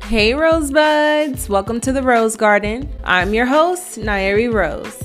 Hey Rosebuds, welcome to the Rose Garden. I'm your host, Nyeri Rose.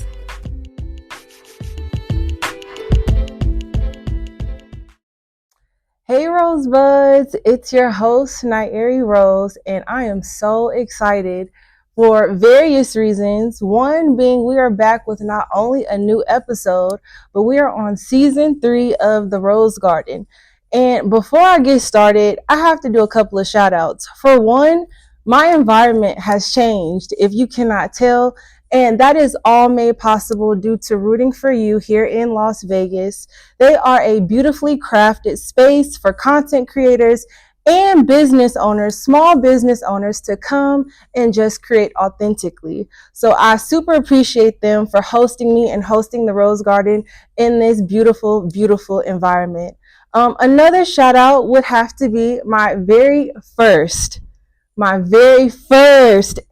Hey Rosebuds, it's your host, Nyeri Rose, and I am so excited for various reasons. One being we are back with not only a new episode, but we are on season 3 of the Rose Garden. And before I get started, I have to do a couple of shout outs. For one, my environment has changed, if you cannot tell, and that is all made possible due to rooting for you here in Las Vegas. They are a beautifully crafted space for content creators and business owners, small business owners, to come and just create authentically. So I super appreciate them for hosting me and hosting the Rose Garden in this beautiful, beautiful environment. Another shout out would have to be my very first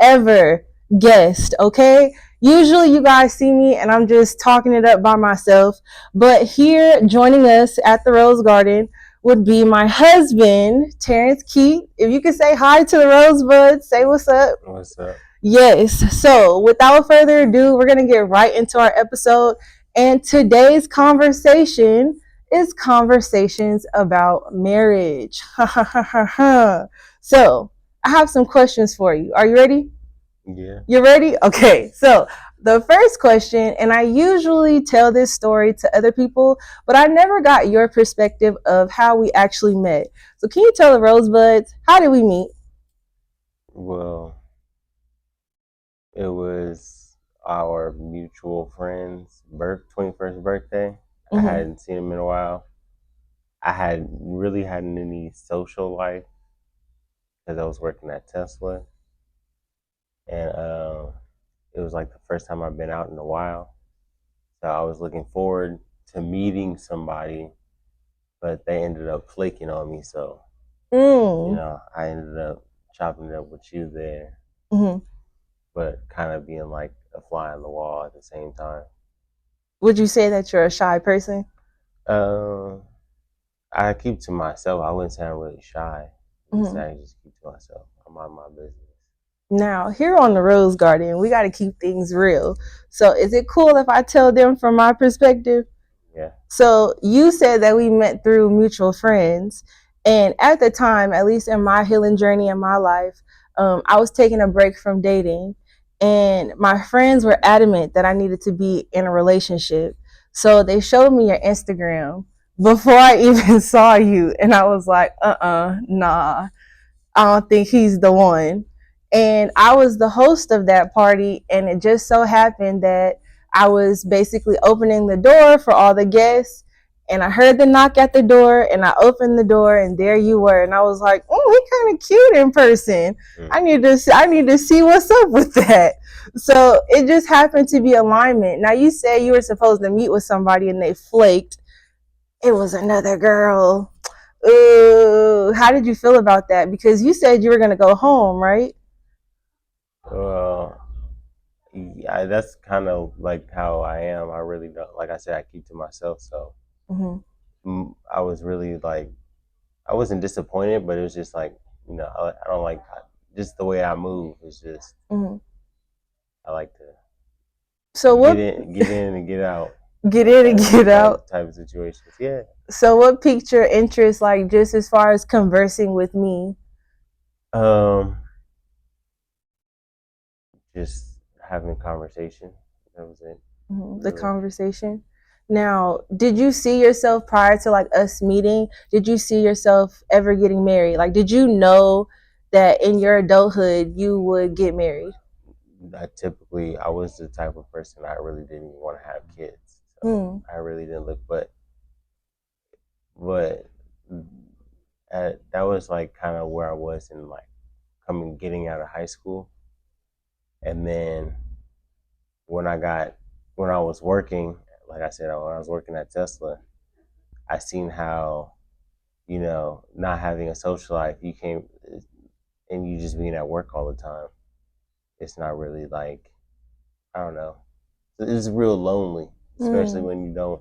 ever guest, okay? Usually you guys see me and I'm just talking it up by myself, but here joining us at the Rose Garden would be my husband, Terrence Keith. If you could say hi to the Rosebuds, say what's up. What's up? Yes, so without further ado, we're going to get right into our episode, and today's conversation is conversations about marriage. So, I have some questions for you. Are you ready? Yeah. You ready? Okay. So the first question, and I usually tell this story to other people, but I never got your perspective of how we actually met. So can you tell the Rosebuds, how did we meet? Well, it was our mutual friend's 21st birthday. I hadn't seen him in a while. I hadn't had any social life because I was working at Tesla, and it was like the first time I've been out in a while. So I was looking forward to meeting somebody, but they ended up flaking on me. So I ended up chopping it up with you there. But kind of being like a fly on the wall at the same time. Would you say that you're a shy person? I keep to myself. I wouldn't say I'm really shy. I just keep to myself. I'm on my business. Now, here on the Rose Garden, we got to keep things real. So is it cool if I tell them from my perspective? Yeah. So you said that we met through mutual friends. And at the time, at least in my healing journey in my life, I was taking a break from dating. And my friends were adamant that I needed to be in a relationship. So they showed me your Instagram before I even saw you. And I was like, nah, I don't think he's the one. And I was the host of that party. And it just so happened that I was basically opening the door for all the guests, and I heard the knock at the door, and I opened the door, and there you were. And I was like, "Oh, he kind of cute in person. I need to see what's up with that." So it just happened to be alignment. Now you say you were supposed to meet with somebody and they flaked. It was another girl. Ooh, how did you feel about that? Because you said you were gonna go home, right? Well, yeah, that's kind of like how I am. I really don't. Like I said, I keep to myself. So I was really like, I wasn't disappointed, but it was just like, I don't like just the way I move. It's just I like to get in and get out. Get in and get out type of situations. Yeah. So what piqued your interest, like just as far as conversing with me? Just having a conversation. That was it. The conversation. Now, did you see yourself prior to like us meeting? Did you see yourself ever getting married? Like, did you know that in your adulthood you would get married? I was the type of person I really didn't even want to have kids. So I really didn't look, but that was like kind of where I was in like getting out of high school, and then when I was working, like I said, when I was working at Tesla, I seen how, not having a social life, and you just being at work all the time, it's not really like, I don't know, it's real lonely, especially when you don't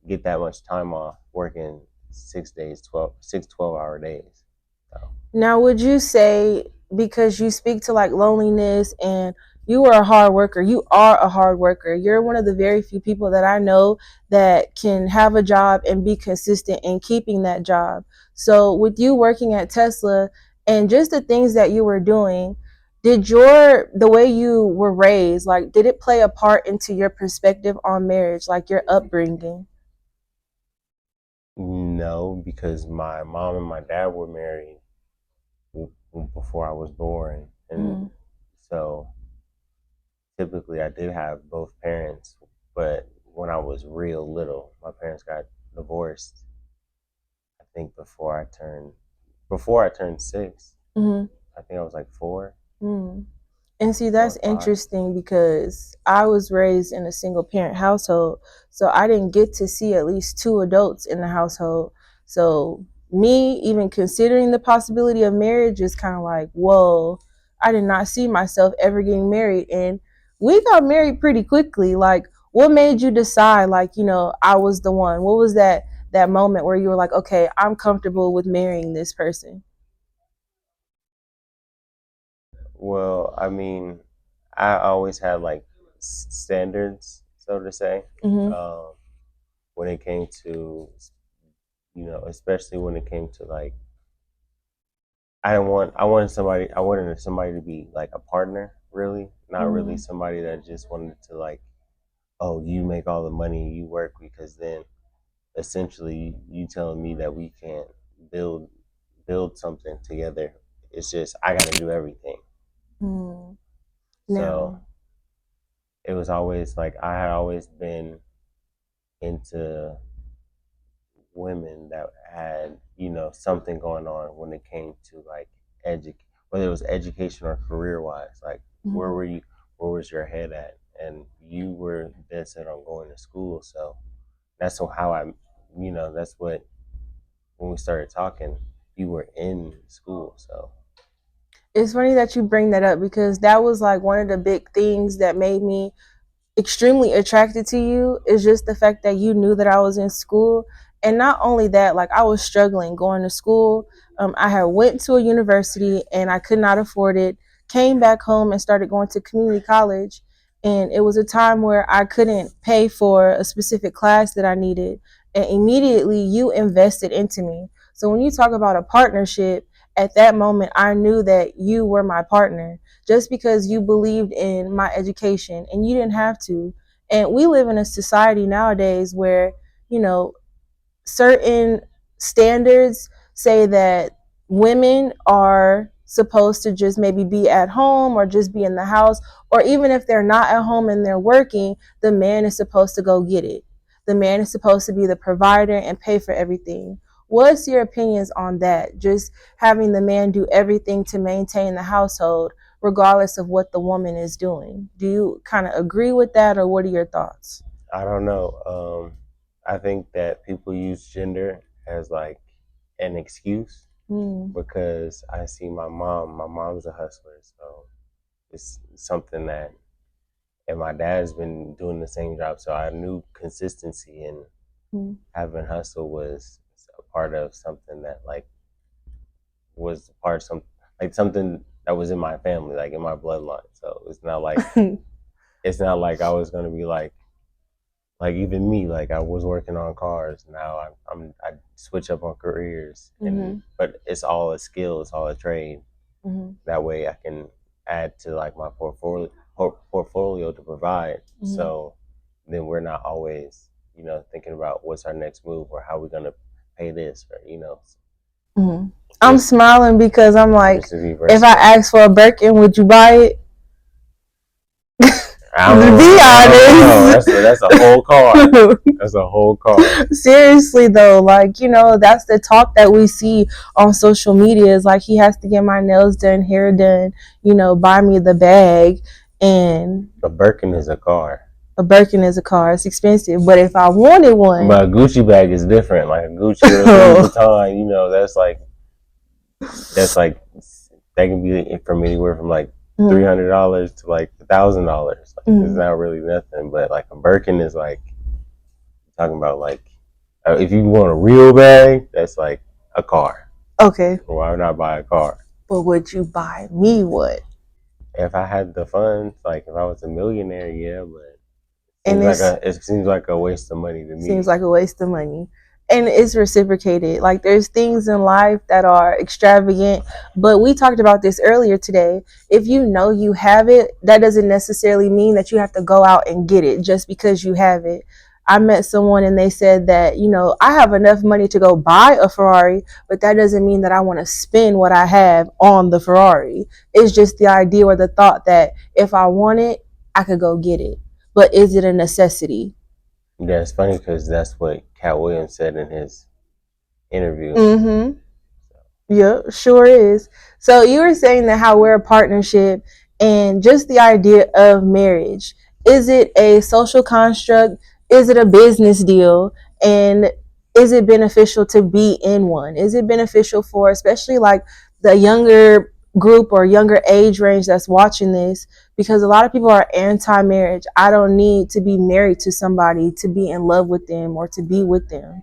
get that much time off working 6 days, 12-hour days. So. Now, would you say because you speak to like loneliness, and you are a hard worker. You are a hard worker. You're one of the very few people that I know that can have a job and be consistent in keeping that job. So with you working at Tesla and just the things that you were doing, did your the way you were raised, like, did it play a part into your perspective on marriage, like your upbringing? No, because my mom and my dad were married before I was born, and Mm-hmm. so typically I did have both parents. But when I was real little, my parents got divorced. I think before I turned 6. Mm-hmm. I think I was like 4, Mm. And see, four that's or 5. interesting because I was raised in a single parent household. So I didn't get to see at least two adults in the household. So me even considering the possibility of marriage is kind of like, whoa, I did not see myself ever getting married. And we got married pretty quickly. Like, what made you decide, like, I was the one? What was that moment where you were like, okay, I'm comfortable with marrying this person? Well, I mean, I always had like standards, so to say, Mm-hmm. um, when it came to, especially when it came to like, I wanted somebody to be like a partner, really, not really Mm-hmm. somebody that just wanted to like, oh, you make all the money, you work, because then essentially you telling me that we can't build build something together. It's just I got to do everything. Mm-hmm. So Now. it was always like I had always been into women that had something going on when it came to like whether it was education or career wise, like where Mhm. were you where was your head at, and you were dead set on going to school. So that's how that's what when we started talking, you were in school. So It's funny that you bring that up because that was like one of the big things that made me extremely attracted to you, is just the fact that you knew that I was in school. And not only that, like, I was struggling going to school. I had went to a university and I could not afford it, came back home and started going to community college, and it was a time where I couldn't pay for a specific class that I needed, and immediately you invested into me. So when you talk about a partnership, at that moment I knew that you were my partner, just because you believed in my education and you didn't have to. And we live in a society nowadays where, you know, certain standards say that women are supposed to just maybe be at home or just be in the house, or even if they're not at home and they're working, the man is supposed to go get it. The man is supposed to be the provider and pay for everything. What's your opinions on that? Just having the man do everything to maintain the household, regardless of what the woman is doing. Do you kind of agree with that, or what are your thoughts? I don't know. I think that people use gender as like an excuse Mm, because I see my mom. My mom's a hustler, so it's something that, and my dad's been doing the same job. So I knew consistency and mm, having hustle was a part of something that like was a part of something that was in my family, like in my bloodline. So it's not like I was gonna be like even me, like I was working on cars. Now I switch up on careers, and mm-hmm, but it's all a skill, it's all a trade. mm-hmm, That way I can add to like my portfolio to provide. mm-hmm. So then we're not always thinking about what's our next move or how we're gonna pay this, or Hmm. I'm just smiling because I'm like, just to be if I versatile. asked for a Birkin, would you buy it? Be I don't know. honest. That's a whole car. That's a whole car. Seriously though, like, that's the talk that we see on social media, is like, he has to get my nails done, hair done, buy me the bag. And A Birkin is a car. a Birkin is a car, it's expensive. But if I wanted one, But a Gucci bag is different. Like a Gucci or a Louis Vuitton, that's like that can be from anywhere from like $300 to like $1,000. Like, it's mm, not really nothing. But like a Birkin is like talking about like if you want a real bag, that's like a car. okay. Why not buy a car? But would you buy me what? If I had the funds, like if I was a millionaire, yeah, but And it seems like a waste of money to seems me. like a waste of money. And it's reciprocated. Like there's things in life that are extravagant, but we talked about this earlier today. If you know you have it, that doesn't necessarily mean that you have to go out and get it just because you have it. I met someone and they said that, I have enough money to go buy a Ferrari, but that doesn't mean that I want to spend what I have on the Ferrari. It's just the idea or the thought that if I want it, I could go get it. But is it a necessity? Yeah, it's funny because that's what Cat Williams said in his interview. Mm-hmm. Yeah, sure is. So you were saying that how we're a partnership and just the idea of marriage. Is it a social construct? Is it a business deal? And is it beneficial to be in one? Is it beneficial for especially like the younger group or younger age range that's watching this? Because a lot of people are anti-marriage. I don't need to be married to somebody to be in love with them or to be with them.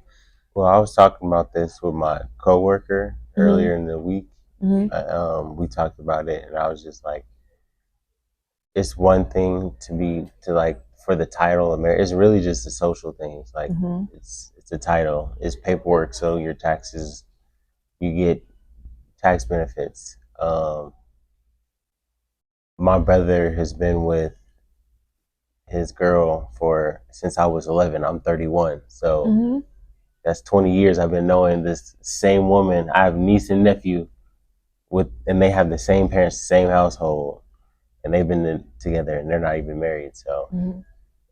Well, I was talking about this with my coworker Mm-hmm. earlier in the week. Mm-hmm. We talked about it, and I was just like, it's one thing to like for the title of marriage. It's really just a social thing. It's like Mm-hmm. it's a title. It's paperwork, so your taxes, you get tax benefits. My brother has been with his girl for since I was 11. I'm 31, so Mm-hmm. that's 20 years I've been knowing this same woman. I have niece and nephew and they have the same parents, same household, and they've been together, and they're not even married. So Mm-hmm.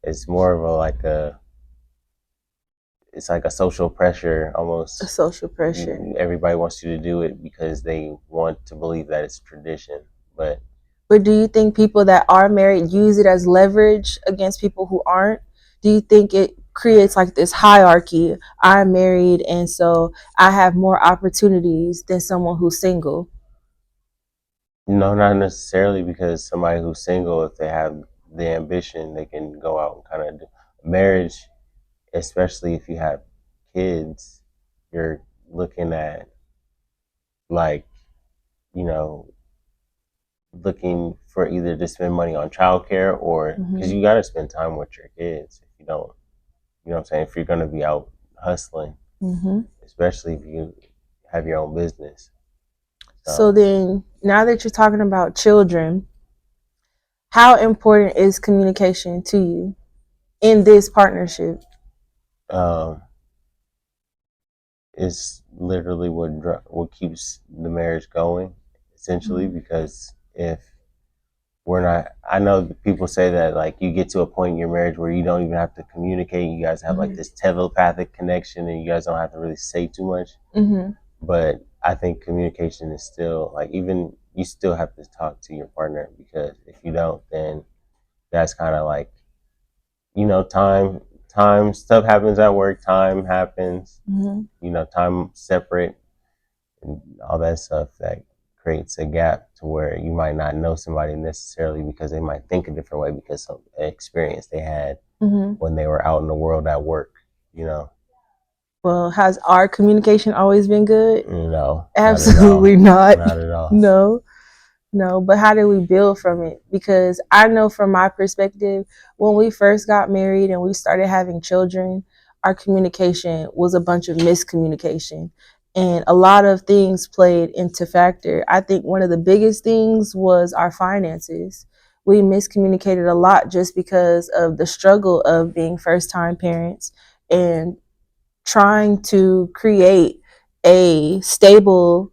it's more of it's like a social pressure A almost. social pressure. Everybody wants you to do it because they want to believe that it's tradition, but But do you think people that are married use it as leverage against people who aren't? Do you think it creates like this hierarchy? I'm married, and so I have more opportunities than someone who's single. no, not necessarily, because somebody who's single, if they have the ambition, they can go out and kind of do marriage, especially if you have kids. You're looking at like, you know, looking for either to spend money on childcare or because Mm-hmm. you got to spend time with your kids. If you don't, you know what I'm saying? If you're going to be out hustling, Mm-hmm. especially if you have your own business. So So, then, now that you're talking about children, how important is communication to you in this partnership? um, it's literally what keeps the marriage going, essentially. Mm-hmm. Because if we're not, I know people say that like you get to a point in your marriage where you don't even have to communicate. You guys have like Mm-hmm. this telepathic connection, and you guys don't have to really say too much. Mm-hmm. But I think communication is still like even you still have to talk to your partner, because if you don't, then that's kind of like, time stuff happens at work, time happens, Mm-hmm. time separate and all that stuff that creates a gap to where you might not know somebody necessarily because they might think a different way because of an experience they had Mm-hmm. when they were out in the world at work, you know. Well, has our communication always been good? No, not at Absolutely all. not. Not at all. No, no. But how did we build from it? Because I know from my perspective, when we first got married and we started having children, our communication was a bunch of miscommunication. And a lot of things played into factor. I think one of the biggest things was our finances. We miscommunicated a lot just because of the struggle of being first time parents and trying to create a stable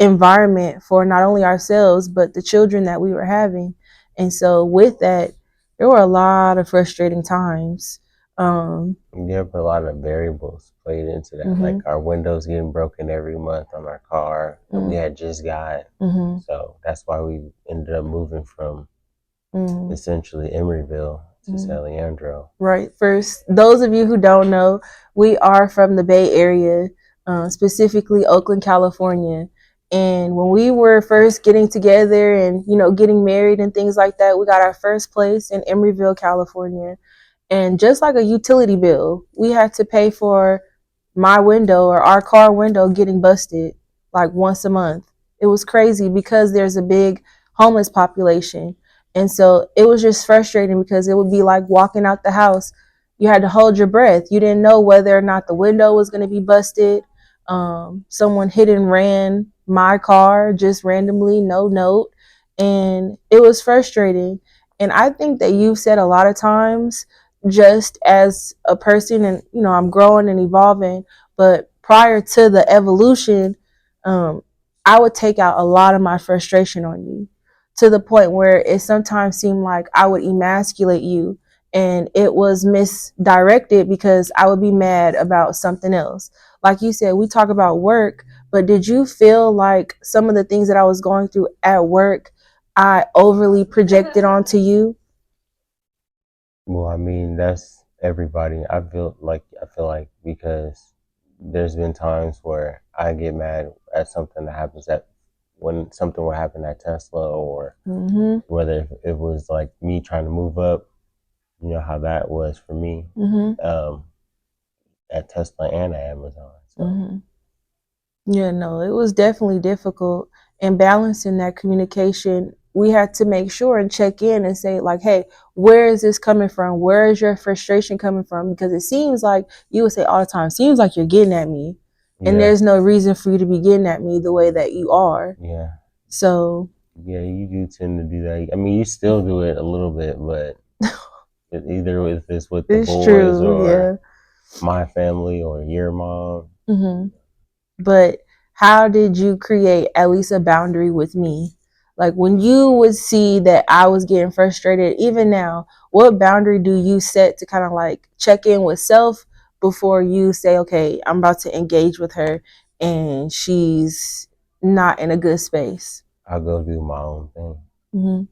environment for not only ourselves but the children that we were having. And so with that, there were a lot of frustrating times. Yeah, but a lot of variables played into that, like Mhm. our windows getting broken every month on our car that we Mhm. had just got. Mhm. So that's why we ended up moving from Mhm. essentially Emeryville to Mhm. San Leandro. Right. First, those of you who don't know, we are from the Bay Area, specifically Oakland, California. And when we were first getting together and getting married and things like that, we got our first place in Emeryville, California. And just like a utility bill, we had to pay for my window or our car window getting busted like once a month. It was crazy because there's a big homeless population. And so it was just frustrating because it would be like walking out the house. You had to hold your breath. You didn't know whether or not the window was going to be busted. Someone hit and ran my car just randomly, no note. And it was frustrating. And I think that you've said a lot of times, just as a person, and I'm growing and evolving, but prior to the evolution, um, I would take out a lot of my frustration on you, to the point where it sometimes seemed like I would emasculate you, and it was misdirected because I would be mad about something else. Like you said, we talk about work, but did you feel like some of the things that I was going through at work, I overly projected onto you? Well, I mean, that's everybody. I feel like because there's been times where I get mad at something that happens at when something would happen at Tesla, or whether it was like me trying to move up, you know how that was for me, at Tesla and at Amazon. So Yeah, no, it was definitely difficult. And balancing that communication, we had to make sure and check in and say, like, hey, where is this coming from? Where is your frustration coming from? Because it seems like you would say all the time, seems like you're getting at me. And yeah, there's no reason for you to be getting at me the way that you are. yeah, So, yeah. You do tend to do that. I mean, you still do it a little bit, but either if it's with the it's boys true, yeah. or my family or your mom. hmm But how did you create at least a boundary with me? Like when you would see that I was getting frustrated, even now, what boundary do you set to kind of like check in with self before you say, okay, I'm about to engage with her and she's not in a good space? I'll go do my own thing. hmm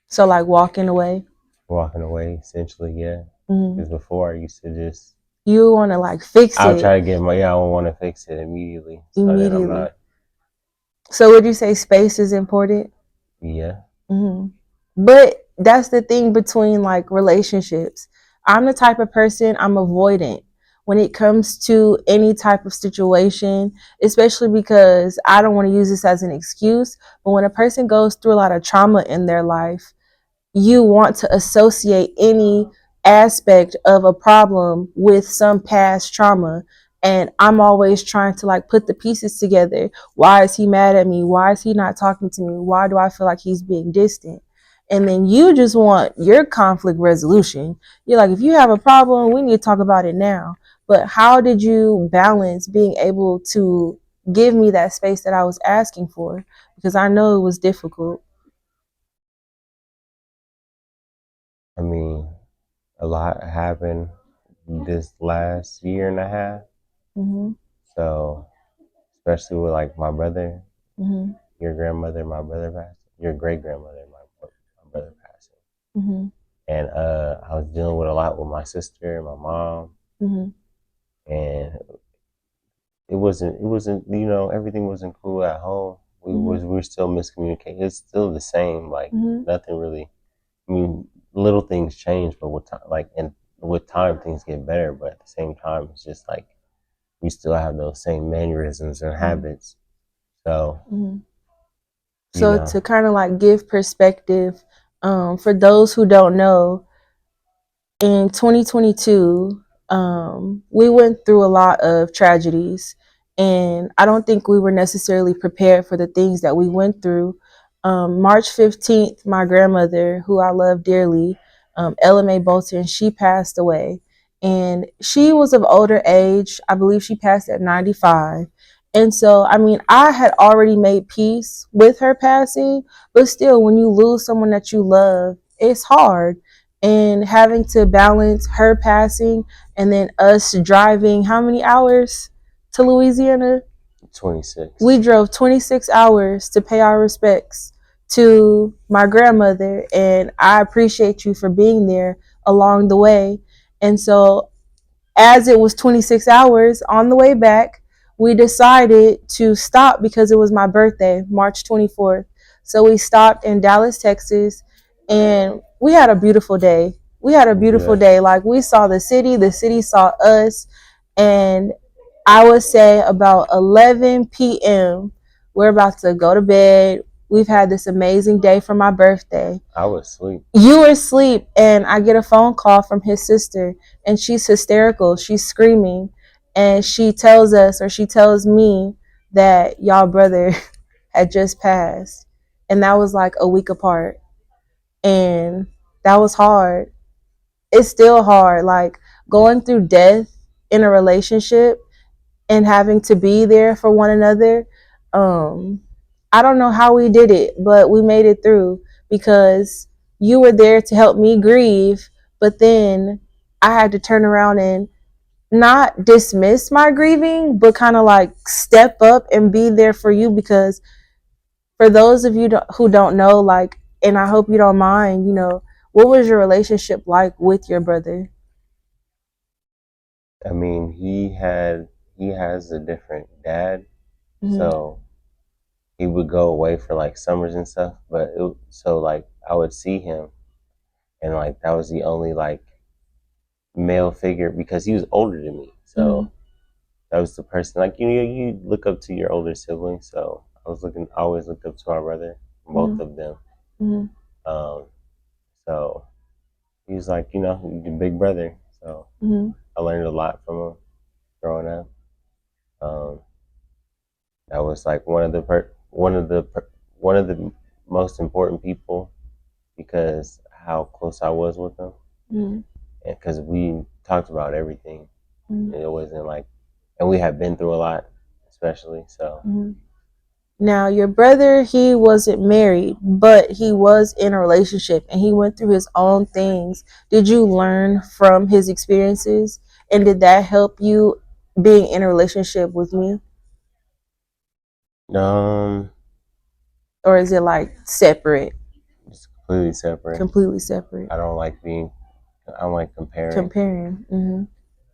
So, like walking away. Walking away, essentially, yeah. hmm Because before I used to just, You want to like fix I'll it try to get my, yeah, I want to fix it immediately so that I'm immediately. not, So, would you say space is important? yeah. hmm But that's the thing between like relationships. I'm the type of person, I'm avoidant when it comes to any type of situation, especially because I don't want to use this as an excuse. But when a person goes through a lot of trauma in their life, you want to associate any aspect of a problem with some past trauma. And I'm always trying to like put the pieces together. Why is he mad at me? Why is he not talking to me? Why do I feel like he's being distant? And then you just want your conflict resolution. You're like, if you have a problem, we need to talk about it now. But how did you balance being able to give me that space that I was asking for? Because I know it was difficult. I mean, a lot happened this last year and a half. hmm So, especially with like my brother, hmm your grandmother, my brother passing, your great grandmother, my brother passing. hmm And I was dealing with a lot with my sister and my mom. hmm And it wasn't everything wasn't cool at home. We were still miscommunicating. It's still the same, like hmm nothing really. I mean, little things change, but with time, with time things get better, but at the same time it's just like we still have those same mannerisms and habits. So, hmm you So know, to kind of like give perspective, for those who don't know, in 2022, we went through a lot of tragedies, and I don't think we were necessarily prepared for the things that we went through. March 15th, my grandmother, who I love dearly, Ella Mae Bolton, she passed away. And she was of older age. I believe she passed at 95. And so, I mean, I had already made peace with her passing, but still, when you lose someone that you love, it's hard. And having to balance her passing and then us driving how many hours to Louisiana? 26. We drove 26 hours to pay our respects to my grandmother, and I appreciate you for being there along the way. And so as it was 26 hours on the way back, we decided to stop because it was my birthday, March 24th. So we stopped in Dallas, Texas, and we had a beautiful day. We had a beautiful Yeah. day. Like we saw the city saw us, and I would say about 11 p.m., We're about to go to bed. We've had this amazing day for my birthday. I was asleep. You were asleep, and I get a phone call from his sister, and she's hysterical. She's screaming, and she tells us, or she tells me, that y'all brother had just passed. And that was like a week apart. And that was hard. It's still hard. Like going through death in a relationship and having to be there for one another. Um, I don't know how we did it, but we made it through because you were there to help me grieve, but then I had to turn around and not dismiss my grieving, but kind of like step up and be there for you because for those of you who don't know, like, and I hope you don't mind, what was your relationship like with your brother? I mean, he has a different dad, so he would go away for like summers and stuff. But so like I would see him, and like that was the only like male figure because he was older than me. So that was the person like you look up to your older sibling. So I always looked up to my brother, both of them. Um, so he was like your big brother. So I learned a lot from him growing up. Um, that was like one of the most important people because how close I was with him, and because we talked about everything. It wasn't like, and we had been through a lot, especially so. Now, your brother, he wasn't married, but he was in a relationship and he went through his own things. Did you learn from his experiences? And did that help you being in a relationship with me? Um, Or is it like separate? it's completely separate. Completely separate. I don't like comparing.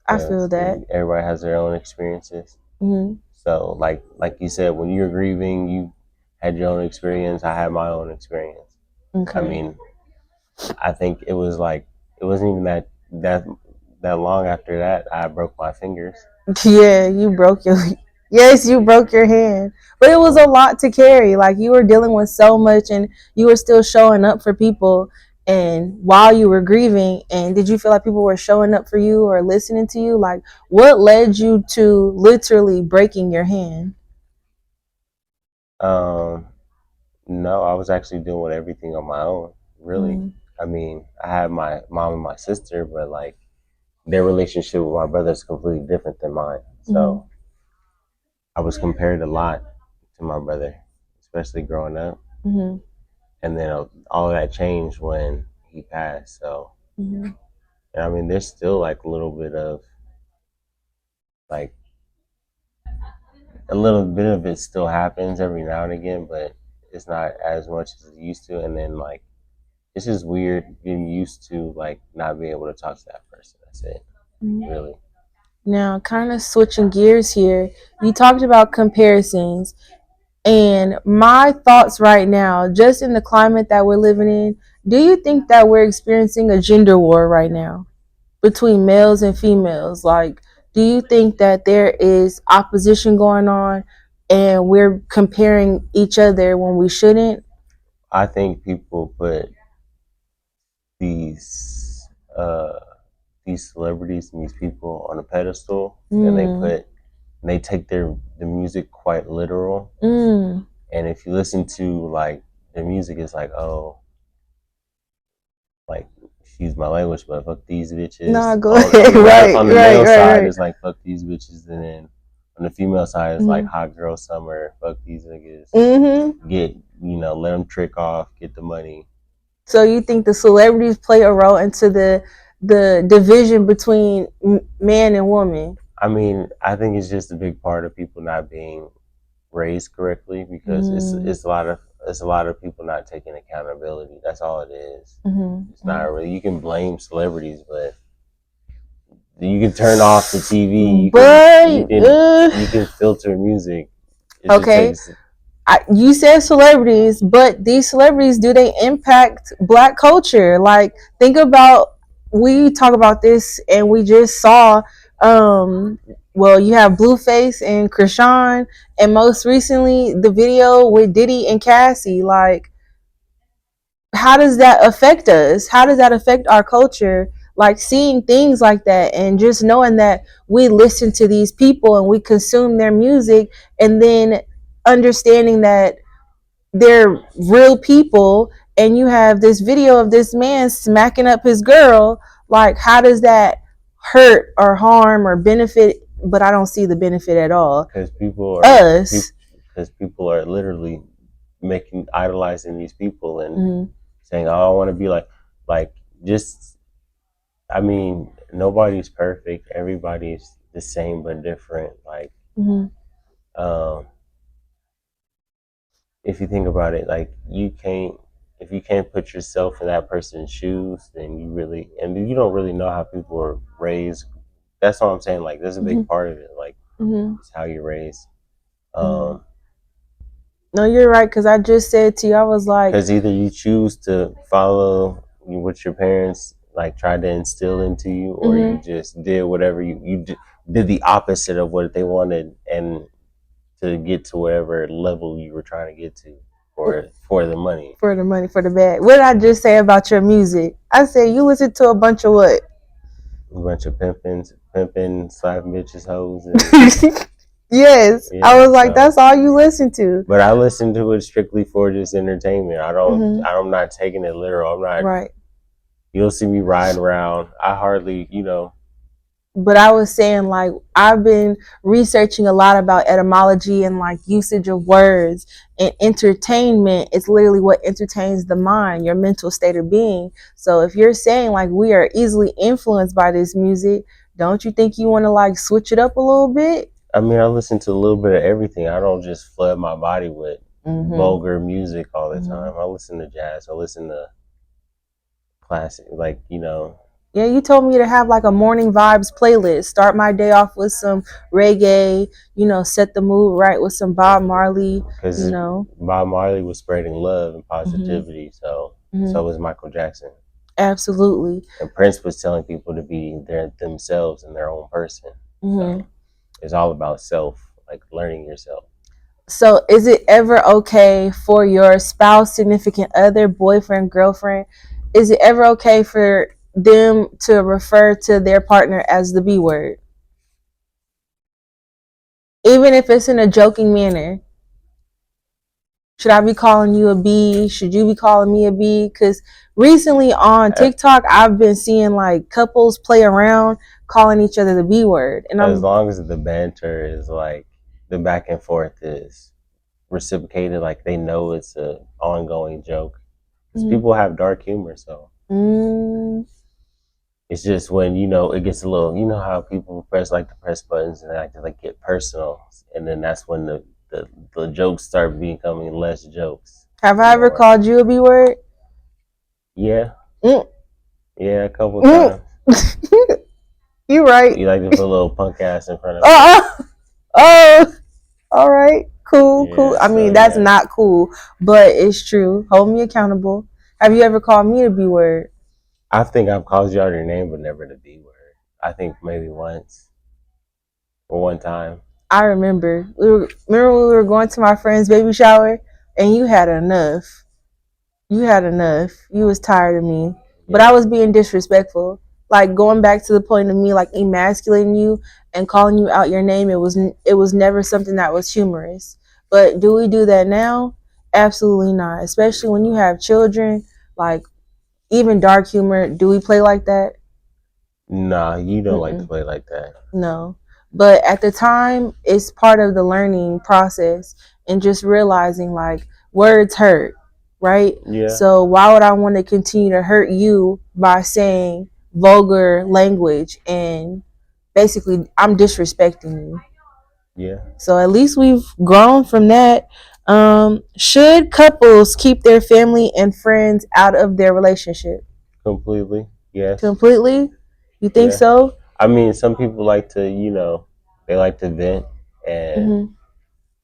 I feel that. Everybody has their own experiences. So, like you said, when you're grieving, you had your own experience. I had my own experience. Okay. I mean, I think it wasn't even that long after that I broke my fingers. Yeah, you broke your hand. But it was a lot to carry. Like you were dealing with so much and you were still showing up for people and while you were grieving, and did you feel like people were showing up for you or listening to you? Like what led you to literally breaking your hand? No, I was actually doing everything on my own, really. I mean, I had my mom and my sister, but like their relationship with my brother is completely different than mine. So I was compared a lot to my brother, especially growing up. And then all of that changed when he passed. So, and I mean, there's still like a little bit of like a little bit of it still happens every now and again, but it's not as much as it used to. And then like it's just weird getting used to like not being able to talk to that person. That's it, really. Now, kind of switching gears here, you talked about comparisons. And my thoughts right now, just in the climate that we're living in, do you think that we're experiencing a gender war right now between males and females? Like, do you think that there is opposition going on and we're comparing each other when we shouldn't? I think people put these uh, these celebrities and these people on a pedestal, and they take the music quite literal. And if you listen to like the music, it's like, oh, like excuse my language, but fuck these bitches. Nah, go ahead. On the male side, it's like fuck these bitches, and then on the female side, it's like hot girl summer, fuck these niggas. Get let them trick off, get the money. So you think the celebrities play a role into the division between man and woman? I mean, I think it's just a big part of people not being raised correctly because it's a lot of people not taking accountability. That's all it is. It's not really. You can blame celebrities, but you can turn off the TV. You can filter music. Okay. You said celebrities, but these celebrities, do they impact Black culture? Like, think about, we talk about this and we just saw well, you have Blueface and Krishan, and most recently the video with Diddy and Cassie. Like, how does that affect us? How does that affect our culture? Like seeing things like that and just knowing that we listen to these people and we consume their music, and then understanding that they're real people, and you have this video of this man smacking up his girl. Like, how does that hurt or harm or benefit? But I don't see the benefit at all. Because Us. because people are literally making idolizing these people and saying, "Oh, I want to be like just." I mean, nobody's perfect. Everybody's the same but different. Like, um, if you think about it, like you can't if you can't put yourself in that person's shoes, then you don't really know how people are raised. That's all I'm saying. Like, there's a big part of it. Like, it's how you're raised. No, you're right. Because I just said to you, I was like, because either you choose to follow what your parents like tried to instill into you, or you just did whatever you did the opposite of what they wanted, and to get to whatever level you were trying to get to for the money. For the money, for the bag. What did I just say about your music? I said you listen to a bunch of what? A bunch of pimping, slapping bitches, hoes, and yes. Yeah, I was like, that's all you listen to. But I listen to it strictly for just entertainment. I'm not taking it literal. I'm not. Right. You'll see me riding around. I hardly, But I was saying, like, I've been researching a lot about etymology and like usage of words, and entertainment is literally what entertains the mind, your mental state of being. So if you're saying like we are easily influenced by this music, don't you think you want to like switch it up a little bit? I mean, I listen to a little bit of everything. I don't just flood my body with vulgar music all the time. I listen to jazz. I listen to classic, like, Yeah, you told me to have like a morning vibes playlist. Start my day off with some reggae, set the mood right with some Bob Marley, because Bob Marley was spreading love and positivity. So was Michael Jackson. Absolutely. And Prince was telling people to be themselves and their own person. So it's all about self, like learning yourself. So is it ever okay for your spouse, significant other, boyfriend, girlfriend, is it ever okay for them to refer to their partner as the B word? Even if it's in a joking manner. Should I be calling you a B? Should you be calling me a B? Because recently on TikTok, I've been seeing like couples play around calling each other the B word. And as long as the banter is like the back and forth is reciprocated, like they know it's a ongoing joke. Because people have dark humor, so it's just when it gets a little. You know how people like to press buttons and like to like get personal, and then that's when the jokes start becoming less jokes. Have I ever called you a B word? Yeah. Yeah, a couple times. You right. You like to put a little punk ass in front of me. Oh, all right. Cool, yeah, cool. I mean, that's not cool, but it's true. Hold me accountable. Have you ever called me the B word? I think I've called you out your name, but never the B word. I think maybe once or one time. I remember. Remember when we were going to my friend's baby shower, and you had enough. You had enough. You was tired of me, but I was being disrespectful. Like going back to the point of me like emasculating you and calling you out your name. It was never something that was humorous. But do we do that now? Absolutely not. Especially when you have children. Like even dark humor. Do we play like that? Nah, you don't like to play like that. No. But at the time, it's part of the learning process and just realizing like words hurt, right? Yeah. So why would I want to continue to hurt you by saying vulgar language, and basically I'm disrespecting you? Yeah. So at least we've grown from that. Should couples keep their family and friends out of their relationship? Completely. Yes. Completely? You think so? I mean, some people like to, they like to vent, and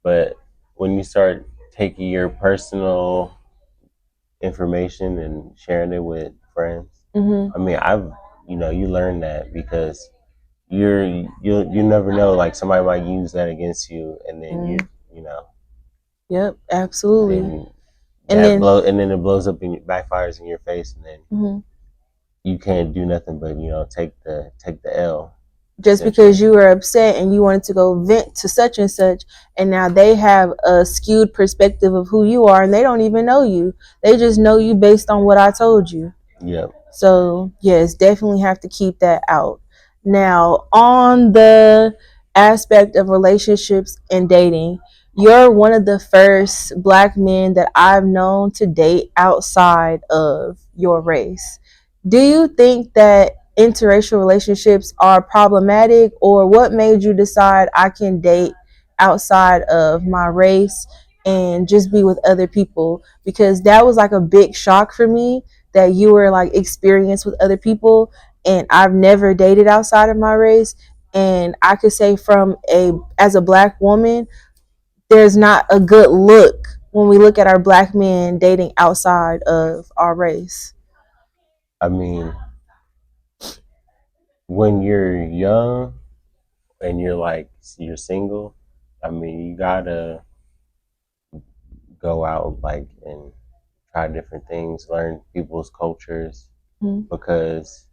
but when you start taking your personal information and sharing it with friends, I mean, you learn that because you never know. Like somebody might use that against you, and then you know. Yep, absolutely. Then And then and then it blows up and backfires in your face, and then you can't do nothing but take the L. Just because you were upset and you wanted to go vent to such and now they have a skewed perspective of who you are, and they don't even know you. They just know you based on what I told you. Yep. So yes, definitely have to keep that out. Now, on the aspect of relationships and dating, you're one of the first Black men that I've known to date outside of your race. Do you think that interracial relationships are problematic, or what made you decide I can date outside of my race and just be with other people? Because that was like a big shock for me, that you were like experienced with other people, and I've never dated outside of my race. And I could say, from a as a Black woman, there's not a good look when we look at our Black men dating outside of our race. I mean, when you're young and you're single, I mean, you gotta go out like and try different things, learn people's cultures, because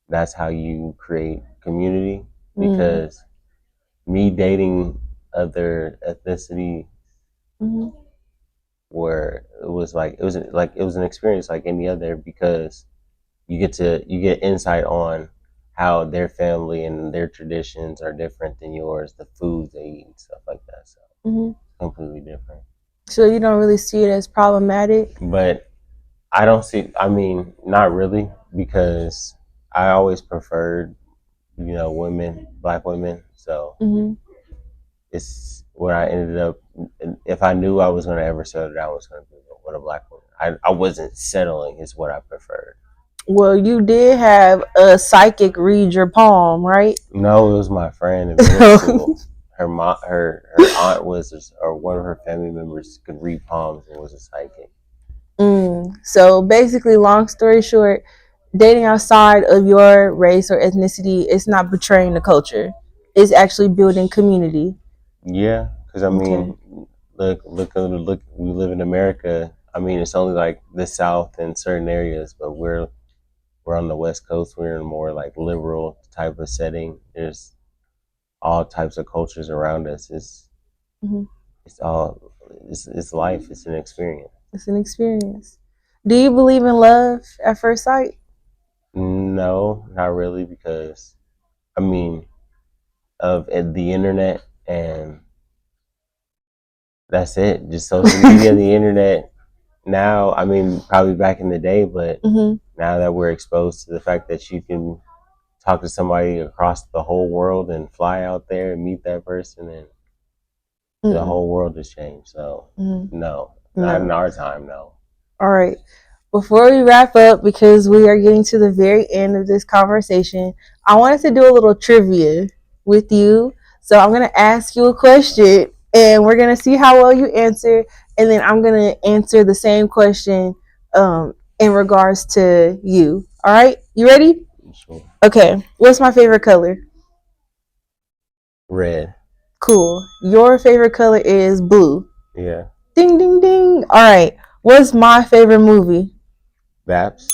that's how you create community. Because me dating other ethnicity, where it was an experience like any other, because you get insight on how their family and their traditions are different than yours, the foods they eat and stuff like that. So completely different. So you don't really see it as problematic? But I don't see, I mean, not really, because I always preferred, women, Black women. So it's where I ended up. If I knew I was going to ever settle down, I was going to be with a Black woman. I wasn't settling, is what I preferred. Well, you did have a psychic read your palm, right? No, it was my friend in middle school. Her aunt was, or one of her family members could read palms and was a psychic. So basically, long story short, dating outside of your race or ethnicity is not betraying the culture. It's actually building community. Yeah, because I mean, look. We live in America. I mean, it's only like the South in certain areas, but we're on the West Coast. We're in a more like liberal type of setting. There's all types of cultures around us. It's all it's life. It's an experience. It's an experience. Do you believe in love at first sight? No, not really, because I mean of the internet, and that's it. Just social media, the internet. Now, I mean, probably back in the day, but now that we're exposed to the fact that you can talk to somebody across the whole world and fly out there and meet that person, and the whole world has changed. So, no, not in our time, no. All right. Before we wrap up, because we are getting to the very end of this conversation, I wanted to do a little trivia with you. So I'm going to ask you a question, and we're going to see how well you answer. And then I'm going to answer the same question in regards to you. All right? You ready? Sure. Okay. What's my favorite color? Red. Cool. Your favorite color is blue. Yeah. Ding, ding, ding. All right. What's my favorite movie? Baps.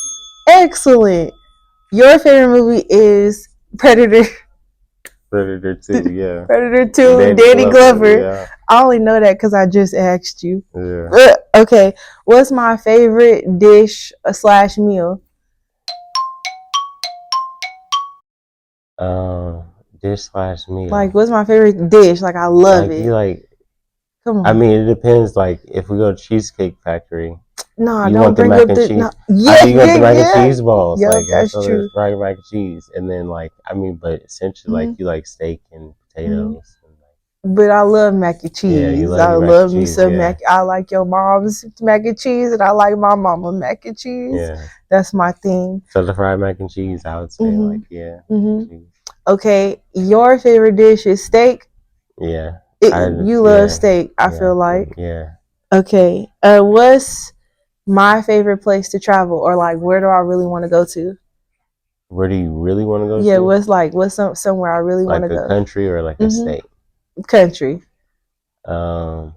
Excellent. Your favorite movie is Predator. Predator 2, yeah. Predator 2, Danny Glover. Yeah. I only know that because I just asked you. Yeah. Okay. What's my favorite dish / meal? Dish / meal. Like, what's my favorite dish? Like, I love like, it. You like, come on. I mean, it depends. Like, if we go to Cheesecake Factory, no, you don't want the bring mac up and the. cheese. No. Yeah, you want the mac and cheese balls. Yep, like, that's so true. there's fried mac and cheese, and then like, I mean, but essentially, like, you like steak and potatoes. But I love mac and cheese. Yeah, you love I your mac love and me cheese, some yeah. mac. I like your mom's mac and cheese, and I like my mama mac and cheese. Yeah. That's my thing. So the fried mac and cheese, I would say, like, yeah. Okay, your favorite dish is steak? Yeah. You love steak, I feel like. Yeah. Okay. What's my favorite place to travel, or like where do I really want to go to? Where do you really want to go Yeah, to? what's somewhere I really want Like to a go? country or like a state? Country. Um,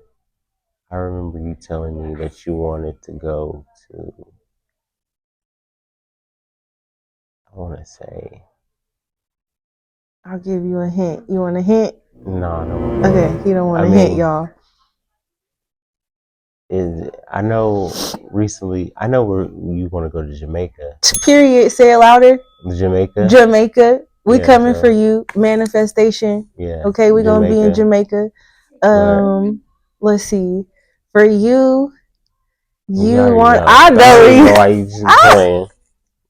I remember you telling me that you wanted to go to. I want to say. I'll give you a hint. You want a hint? No, I don't want a Okay, hint. he don't want I a hint, mean, y'all. I know recently. I know where you want to go to Jamaica. Period. Say it louder. Jamaica. Jamaica. We Yeah. coming for So you. Manifestation. yeah, Okay, we gonna be in Jamaica. Jamaica. But Let's see. For you, you you already want know. I I know already you know why you just playing.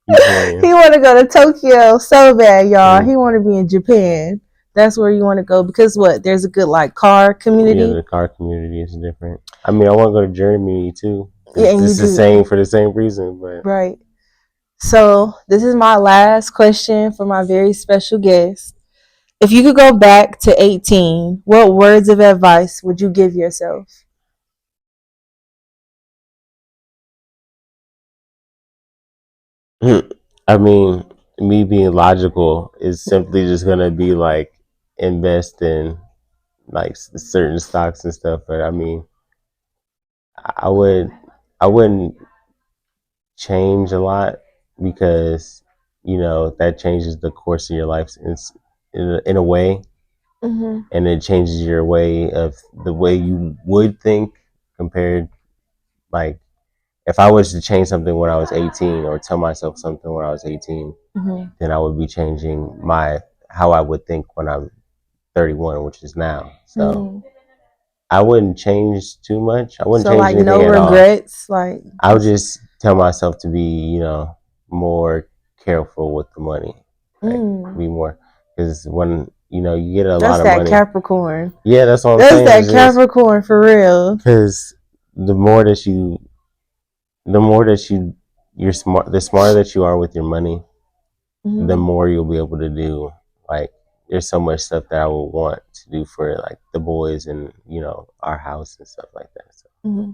You playing. he wanna go to Tokyo so bad, y'all. Mm. He wanna be in Japan. That's where you wanna go because what? There's a good like car Yeah, community. the car community is different. I mean, I want to go to Germany too. Yeah, This and you is the do. same for the same reason, but Right. So this is my last question for my very special guest. If you could go back to 18, what words of advice would you give yourself? I mean, me being logical is simply just gonna be like invest in like certain stocks and stuff. But I mean, I would, I wouldn't change a lot because that changes the course of your life in a way, Mm-hmm. and it changes your way of the way you would think compared like if I was to change something when I was 18 or tell myself something when I was 18, Mm-hmm. then I would be changing my how I would think when I'm 31, which is now. So Mm-hmm. I wouldn't change too much. I wouldn't So change like no anything at all. regrets, like I would just just tell myself to be, more careful with the money. Like be more because when you get a lot that's of that money. Capricorn. Yeah, that's what I'm That's saying. that It's just Capricorn for real. because the more that you, the more that you're smart, the smarter that you are with your money, the Mm-hmm. more you'll be able to do. Like there's so much stuff that I would want to do for like the boys and our house and stuff like that. So Mm-hmm.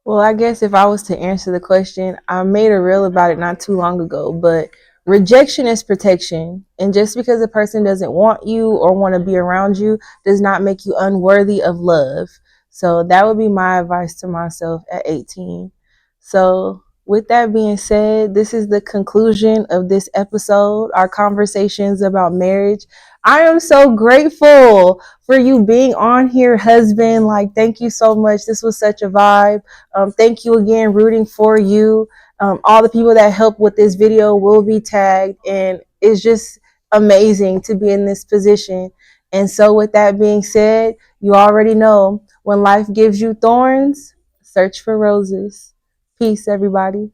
Well, I guess if I was to answer the question, I made a reel about it not too long ago, but rejection is protection. And just because a person doesn't want you or want to be around you does not make you unworthy of love. So that would be my advice to myself at 18. So, with that being said, this is the conclusion of this episode, our conversations about marriage. I am so grateful for you being on here, husband. Like, thank you so much. This was such a vibe. Thank you again, rooting for you. All the people that helped with this video will be tagged, and it's just amazing to be in this position. And so, with that being said, you already know when life gives you thorns, search for roses. Peace, everybody.